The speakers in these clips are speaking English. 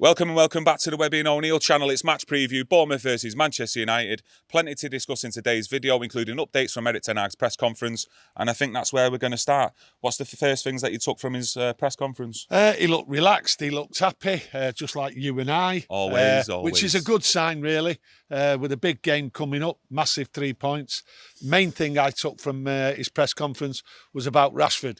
Welcome and welcome back to the Webby O'Neill channel. It's match preview, Bournemouth versus Manchester United. Plenty to discuss in today's video, including updates from Erik ten Hag's press conference. And I think that's where we're going to start. What's the first things that you took from his press conference? He looked relaxed, he looked happy, just like you and I. Always. Which is a good sign, really, with a big game coming up, massive 3 points. Main thing I took from his press conference was about Rashford.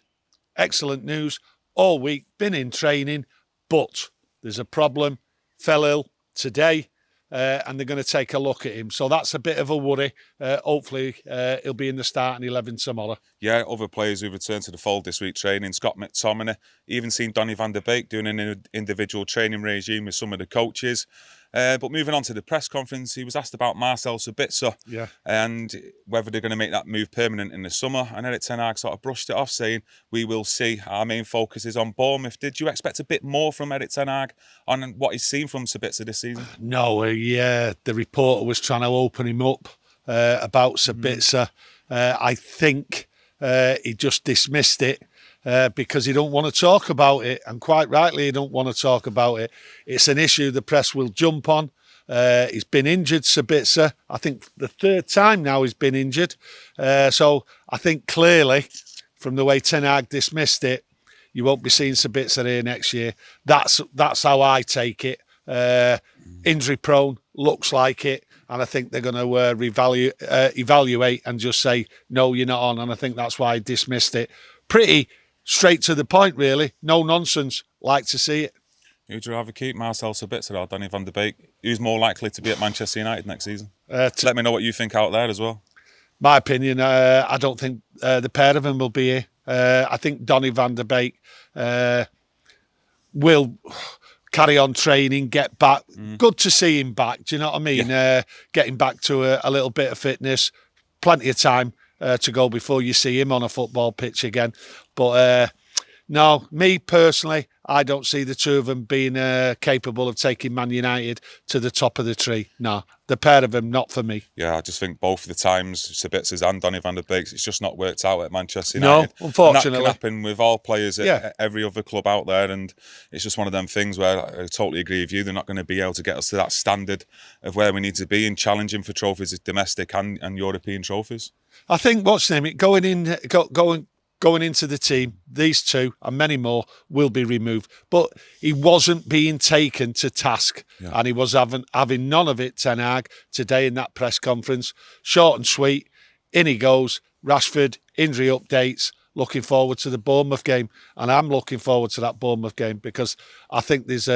Excellent news, all week, been in training, but there's a problem, fell ill today, and they're going to take a look at him. So that's a bit of a worry. Hopefully, he'll be in the starting 11 tomorrow. Yeah, other players who've returned to the fold this week training, Scott McTominay, even seen Donny van der Beek doing an individual training regime with some of the coaches. But moving on to the press conference, he was asked about Marcel Sabitzer and whether they're going to make that move permanent in the summer. And Erik ten Hag sort of brushed it off, saying, we will see. Our main focus is on Bournemouth. Did you expect a bit more from Erik ten Hag on what he's seen from Sabitzer this season? No, the reporter was trying to open him up about Sabitzer. I think he just dismissed it. Because he don't want to talk about it, and quite rightly he don't want to talk about it. It's an issue the press will jump on. He's been injured, Sabitzer. I think the third time now he's been injured. So I think clearly, from the way ten Hag dismissed it, you won't be seeing Sabitzer here next year. That's how I take it. Injury prone, looks like it. And I think they're going to evaluate and just say, no, you're not on. And I think that's why I dismissed it. Pretty straight to the point, really. No nonsense. Like to see it. Who'd you rather keep, Marcel Sabitzer or Donny van der Beek? Who's more likely to be at Manchester United next season? Let me know what you think out there as well. My opinion, I don't think the pair of them will be here. I think Donny van der Beek will carry on training, get back. Good to see him back, do you know what I mean? Yeah. Getting back to a little bit of fitness. Plenty of time to go before you see him on a football pitch again. But no, me personally, I don't see the two of them being capable of taking Man United to the top of the tree. No, the pair of them, not for me. Yeah, I just think both of the times, Sabitzer's and Donny van der Beek's, it's just not worked out at Manchester United. No, unfortunately. And that can happen with all players at every other club out there, and it's just one of them things where I totally agree with you. They're not going to be able to get us to that standard of where we need to be in challenging for trophies, domestic and European trophies. I think, going into the team, these two and many more will be removed. But he wasn't being taken to task, and he was having none of it, Ten Hag, today in that press conference. Short and sweet, in he goes. Rashford, injury updates, looking forward to the Bournemouth game. And I'm looking forward to that Bournemouth game because I think there's,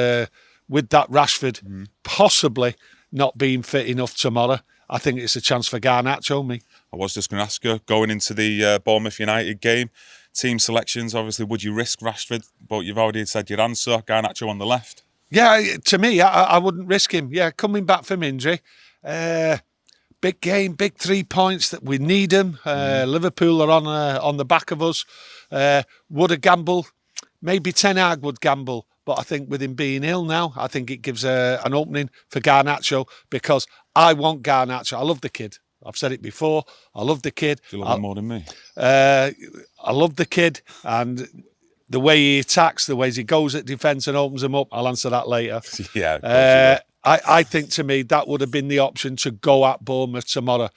with that Rashford possibly not being fit enough tomorrow, I think it's a chance for Garnacho, me. I was just going to ask you, going into the Bournemouth United game, team selections, obviously, would you risk Rashford? But you've already said your answer, Garnacho on the left. Yeah, to me, I wouldn't risk him. Yeah, coming back from injury. Big game, big 3 points that we need them. Liverpool are on the back of us. Would a gamble? Maybe Ten Hag would gamble. But I think with him being ill now, I think it gives an opening for Garnacho because I want Garnacho. I love the kid. I've said it before. I love the kid. Do you love him more than me? I love the kid and the way he attacks, the ways he goes at defence and opens them up. I'll answer that later. I think to me that would have been the option to go at Bournemouth tomorrow.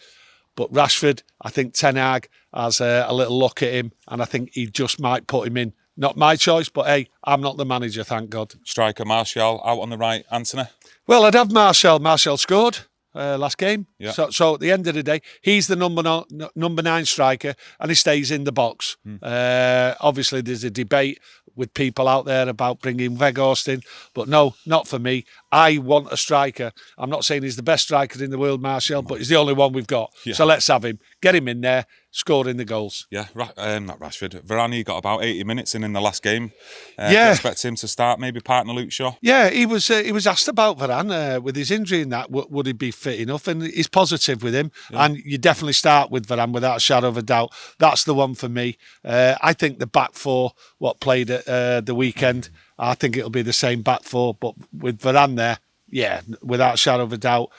But Rashford, I think Ten Hag has a little look at him and I think he just might put him in. Not my choice, but hey, I'm not the manager, thank God. Striker Martial out on the right, Anthony. Well, I'd have Martial. Martial scored last game. Yeah. So at the end of the day, he's the number 9 striker and he stays in the box. Obviously, there's a debate with people out there about bringing Weghorst in, but no, not for me. I want a striker. I'm not saying he's the best striker in the world, Martial, but he's the only one we've got. Yeah. So let's have him. Get him in there, scoring the goals. Yeah, not Rashford. Varane got about 80 minutes in the last game. Expect him to start, maybe partner Luke Shaw. Yeah, he was asked about Varane with his injury and that. Would he be fit enough? And he's positive with him. Yeah. And you definitely start with Varane without a shadow of a doubt. That's the one for me. I think the back four, what played at the weekend, I think it'll be the same back four. But with Varane there, yeah, without a shadow of a doubt,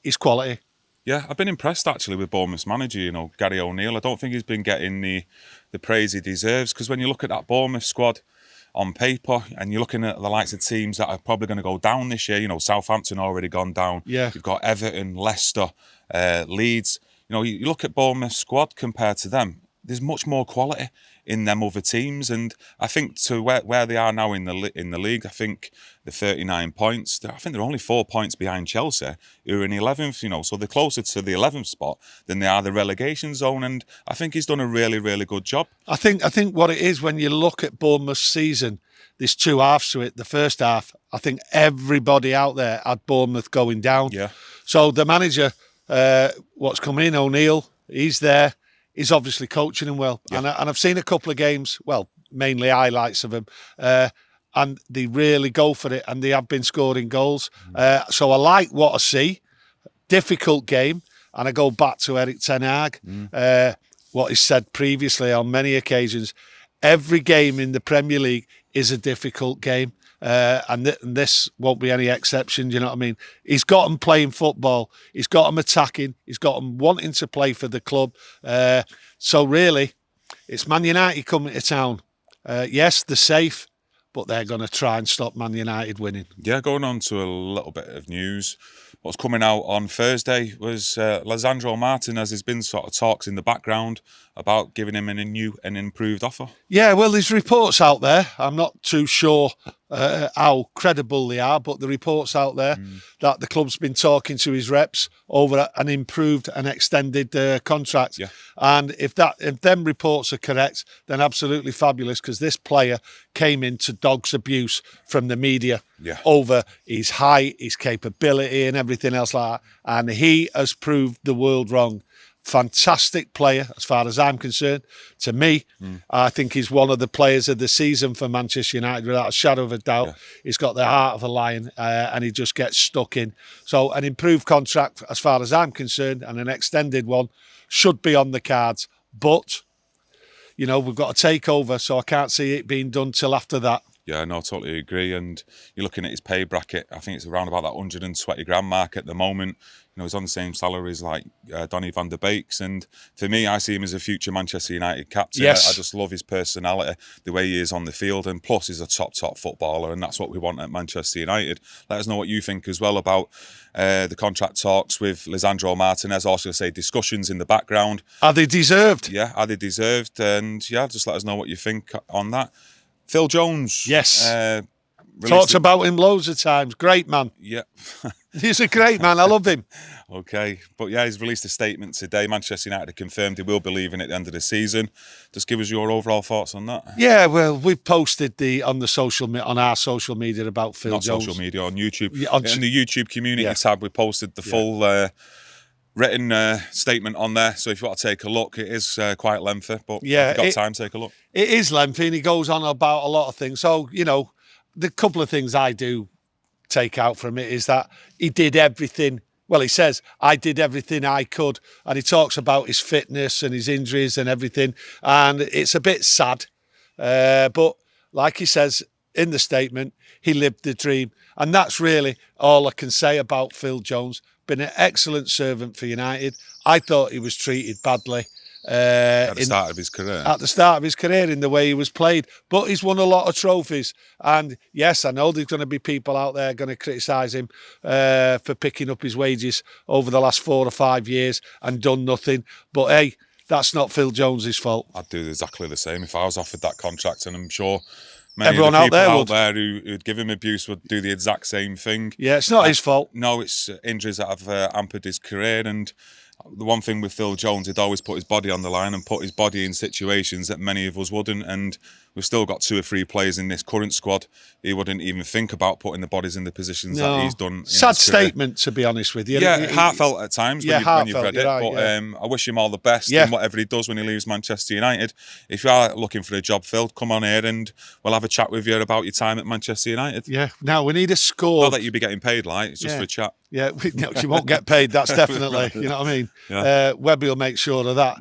he's quality. Yeah, I've been impressed actually with Bournemouth's manager, Gary O'Neill. I don't think he's been getting the praise he deserves because when you look at that Bournemouth squad, on paper, and you're looking at the likes of teams that are probably going to go down this year. You know, Southampton already gone down. Yeah. You've got Everton, Leicester, Leeds. You know, you look at Bournemouth's squad compared to them. There's much more quality in them other teams, and I think to where they are now in the league, I think the 39 points. I think they're only 4 points behind Chelsea, who are in 11th. You know, so they're closer to the 11th spot than they are the relegation zone, and I think he's done a really, really good job. I think what it is, when you look at Bournemouth's season, there's two halves to it. The first half, I think everybody out there had Bournemouth going down. Yeah. So the manager, what's come in, O'Neill, he's there. He's obviously coaching him well. Yeah. And I've seen a couple of games, well, mainly highlights of him, and they really go for it, and they have been scoring goals. So I like what I see. Difficult game, and I go back to Erik Ten Hag, what he said previously on many occasions. Every game in the Premier League is a difficult game. And this won't be any exception, you know what I mean? He's got them playing football. He's got them attacking. He's got them wanting to play for the club. So really, it's Man United coming to town. Yes, they're safe, but they're going to try and stop Man United winning. Yeah, going on to a little bit of news. What's coming out on Thursday was Lisandro Martinez. There's been sort of talks in the background about giving him a new and improved offer. Yeah, well, there's reports out there. I'm not too sure how credible they are, but the reports out there that the club's been talking to his reps over an improved and extended contract. Yeah. And if them reports are correct, then absolutely fabulous, because this player came into dog's abuse from the media over his height, his capability and everything else like that. And he has proved the world wrong. Fantastic player, as far as I'm concerned. To me, I think he's one of the players of the season for Manchester United, without a shadow of a doubt. Yeah. He's got the heart of a lion, and he just gets stuck in. So an improved contract, as far as I'm concerned, and an extended one should be on the cards. But, you know, we've got a takeover, so I can't see it being done till after that. Yeah, no, totally agree. And you're looking at his pay bracket. I think it's around about that 120 grand mark at the moment. You know, he's on the same salaries like Donny van der Beeks. And for me, I see him as a future Manchester United captain. Yes. I just love his personality, the way he is on the field. And plus, he's a top footballer. And that's what we want at Manchester United. Let us know what you think as well about the contract talks with Lisandro Martinez. Also, say discussions in the background. Are they deserved? Yeah, are they deserved? And yeah, just let us know what you think on that. Phil Jones. Yes. Talked about him loads of times. Great man. Yeah. He's a great man. I love him. Okay. But yeah, he's released a statement today. Manchester United have confirmed he will be leaving at the end of the season. Just give us your overall thoughts on that. Yeah, well, we've posted on our social media about Phil Jones. Not social media, on YouTube. Yeah, in the YouTube community tab, we posted the full written statement on there. So if you want to take a look, it is quite lengthy, but if you've got time, take a look. It is lengthy, and he goes on about a lot of things. So, you know, the couple of things I do take out from it is that he did everything. Well, he says, I did everything I could. And he talks about his fitness and his injuries and everything. And it's a bit sad. But like he says in the statement, he lived the dream. And that's really all I can say about Phil Jones. Been an excellent servant for United. I thought he was treated badly. At the start of his career. At the start of his career, in the way he was played. But he's won a lot of trophies. And yes, I know there's going to be people out there going to criticise him for picking up his wages over the last 4 or 5 years and done nothing. But hey, that's not Phil Jones's fault. I'd do exactly the same if I was offered that contract, and I'm sure many everyone of the people out there who'd give him abuse would do the exact same thing. Yeah, it's not his fault. No, it's injuries that have hampered his career. And the one thing with Phil Jones, he'd always put his body on the line and put his body in situations that many of us wouldn't. And we've still got 2 or 3 players in this current squad. He wouldn't even think about putting the bodies in the positions that he's done. Sad statement, to be honest with you. Yeah, heartfelt at times when you've read it. Right, but I wish him all the best in whatever he does when he leaves Manchester United. If you are looking for a job, Phil, come on here and we'll have a chat with you about your time at Manchester United. Yeah, now we need a score. Not that you'd be getting paid, like, it's just for a chat. Yeah, you won't get paid, that's definitely, you know what I mean? Yeah. Webby will make sure of that.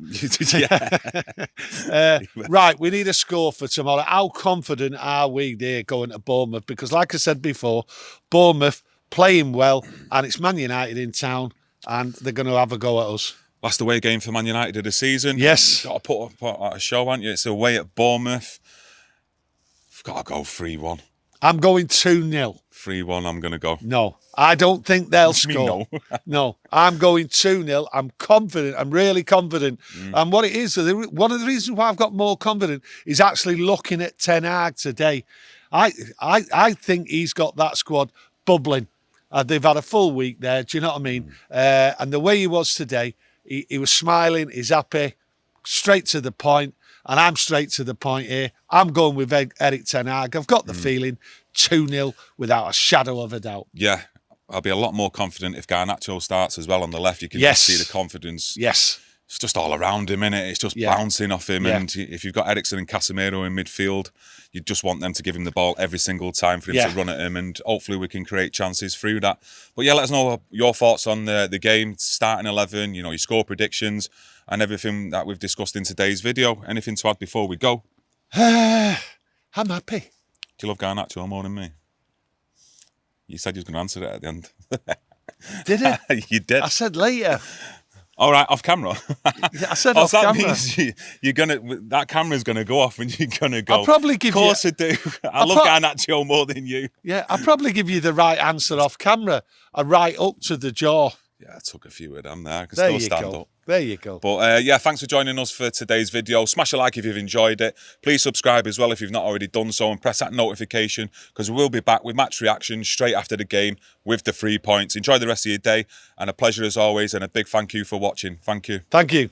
Right, we need a score for tomorrow. How confident are we there going to Bournemouth? Because like I said before, Bournemouth playing well, and it's Man United in town, and they're going to have a go at us. Last away game for Man United of the season. Yes. You've got to put a show, haven't you? It's away at Bournemouth. I've got to go 3-1. I'm going 2-0. 3-1, I'm going to go. No, I don't think they'll What do you score. mean No, I'm going 2-0. I'm confident. I'm really confident. Mm. And what it is, one of the reasons why I've got more confident is actually looking at Ten Hag today. I think he's got that squad bubbling. They've had a full week there. Do you know what I mean? And the way he was today, he was smiling. He's happy, straight to the point. And I'm straight to the point here. I'm going with Erik Ten Hag. I've got the feeling 2-0 without a shadow of a doubt. Yeah, I'll be a lot more confident if Garnacho starts as well on the left. You can Yes. just see the confidence. Yes. It's just all around him, innit? It's just Yeah. bouncing off him. Yeah. And if you've got Eriksen and Casemiro in midfield, you just want them to give him the ball every single time for him Yeah. to run at him. And hopefully we can create chances through that. But yeah, let us know your thoughts on the game, starting 11, your score predictions and everything that we've discussed in today's video. Anything to add before we go? I'm happy. Do you love Garnacho more than me? You said you was going to answer it at the end. Did it? You did. I said later. All right, off camera. I said Oh, off so that camera. means that camera's gonna go off and you're gonna go. I'll probably give Of course you. I do. I love Garnacho more than you. Yeah, I'll probably give you the right answer off camera. A right up to the jaw. Yeah, I took a few of them there. I can There still you stand go. up. There you go. But yeah, thanks for joining us for today's video. Smash a like if you've enjoyed it. Please subscribe as well if you've not already done so, and press that notification because we will be back with match reaction straight after the game with the 3 points. Enjoy the rest of your day, and a pleasure as always, and a big thank you for watching. Thank you. Thank you.